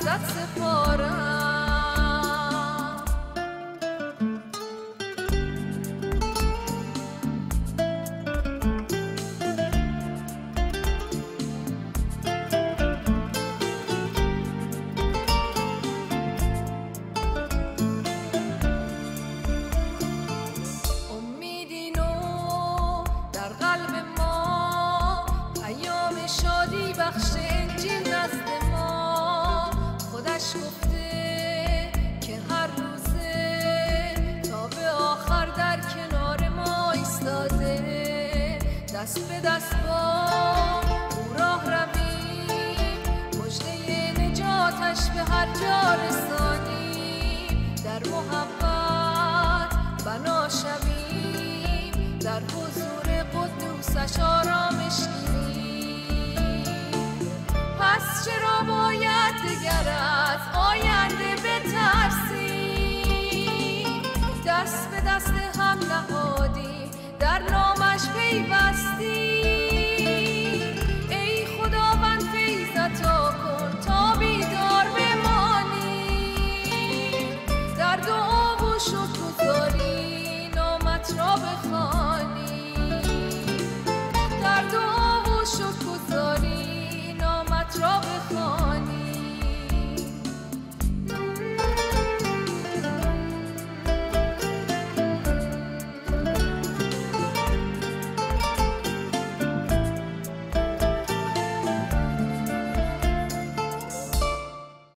دستت سپارم. امیدی نو در قلب ما، پیام شادی بخش انجیل نزد ما. خودش گفته که هر روزه تا به آخر در کنار ما ایستاده. دست به دست با او راه رویم، مژده نجاتش به هر جا رسانیم. در محبت بنا شویم، در حضور قدوسش آرامش گیریم. پس چرا باید دگر از آینده بترسیم؟ دست به دست هم نهادیم، در نامش پیوستیم.